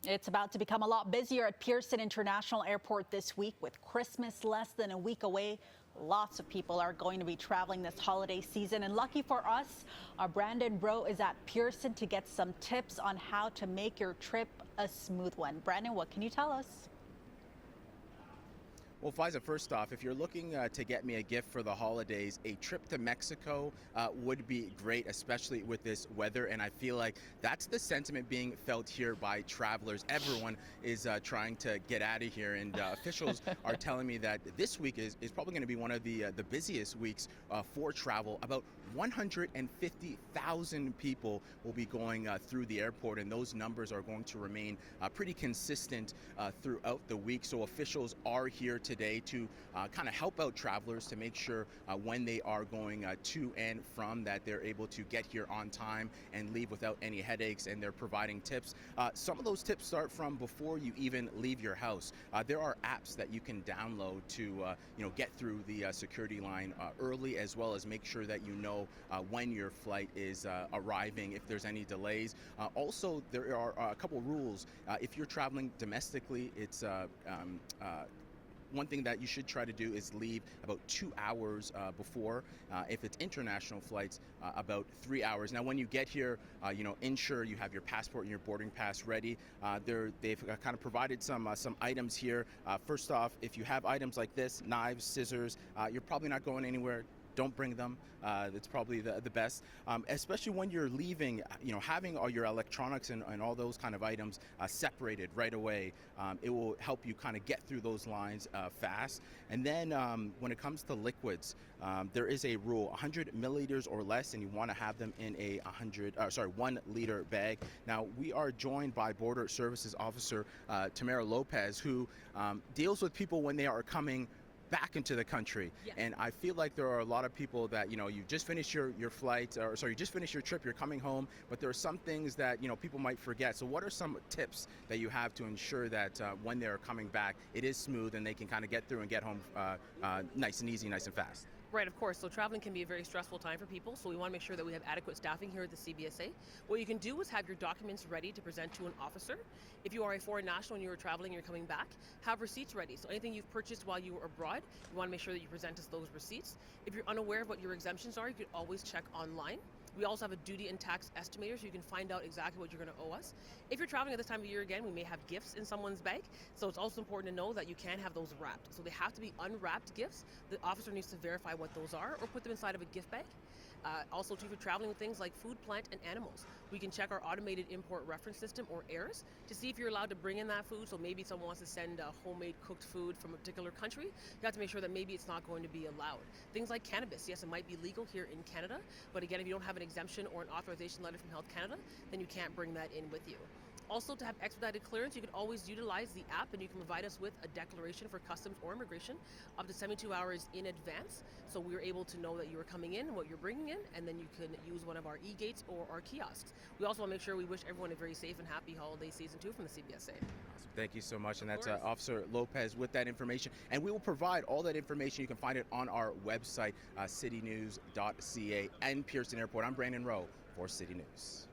It's about to become a lot busier at Pearson International Airport this week with Christmas less than a week away. Lots of people are going to be traveling this holiday season. And lucky for us, our Brandon Rowe is at Pearson to get some tips on how to make your trip a smooth one. Brandon, what can you tell us? Well, Faiza, first off, if you're looking to get me a gift for the holidays, a trip to Mexico would be great, especially with this weather. And I feel like that's the sentiment being felt here by travelers. Everyone is trying to get out of here. And officials are telling me that this week is probably going to be one of the busiest weeks for travel. About 150,000 people will be going through the airport, and those numbers are going to remain pretty consistent throughout the week. So officials are here today to kind of help out travelers to make sure when they are going to and from that they're able to get here on time and leave without any headaches, and they're providing tips. Some of those tips start from before you even leave your house. There are apps that you can download to get through the security line early, as well as make sure that you know when your flight is arriving, if there's any delays. Also, there are a couple rules. If you're traveling domestically, it's one thing that you should try to do is leave about 2 hours before. If it's international flights, about 3 hours. Now, when you get here, ensure you have your passport and your boarding pass ready. They've kind of provided some items here. First off, if you have items like this, knives, scissors, you're probably not going anywhere. Don't bring them. That's probably the best, especially when you're leaving. Having all your electronics and all those kind of items separated right away, it will help you kind of get through those lines fast. And then when it comes to liquids, there is a rule: 100 milliliters or less, and you want to have them in a 1 liter bag. Now, we are joined by Border Services Officer Tamara Lopez, who deals with people when they are coming back into the country. Yes. And I feel like there are a lot of people that, you just finished your flight, you just finished your trip, you're coming home, but there are some things that, people might forget. So what are some tips that you have to ensure that when they're coming back, it is smooth and they can kind of get through and get home nice and easy, nice and fast? Right, of course. So traveling can be a very stressful time for people, so we want to make sure that we have adequate staffing here at the CBSA. What you can do is have your documents ready to present to an officer. If you are a foreign national and you are traveling and you're coming back, have receipts ready. So anything you've purchased while you were abroad, you want to make sure that you present us those receipts. If you're unaware of what your exemptions are, you can always check online. We also have a duty and tax estimator, so you can find out exactly what you're going to owe us. If you're traveling at this time of year again, we may have gifts in someone's bag, so it's also important to know that you can have those wrapped. So they have to be unwrapped gifts. The officer needs to verify what those are or put them inside of a gift bag. Also, too, if you're traveling with things like food, plant, and animals, we can check our automated import reference system, or AIRS, to see if you're allowed to bring in that food. So maybe someone wants to send homemade cooked food from a particular country. You have to make sure that maybe it's not going to be allowed. Things like cannabis, yes, it might be legal here in Canada, but again, if you don't have an exemption or an authorization letter from Health Canada, then you can't bring that in with you. Also, to have expedited clearance, you can always utilize the app, and you can provide us with a declaration for customs or immigration up to 72 hours in advance. So we're able to know that you are coming in, what you're bringing in, and then you can use one of our e-gates or our kiosks. We also want to make sure we wish everyone a very safe and happy holiday season too from the CBSA. Awesome. Thank you so much. And that's Officer Lopez with that information. And we will provide all that information. You can find it on our website, citynews.ca and Pearson Airport. I'm Brandon Rowe for City News.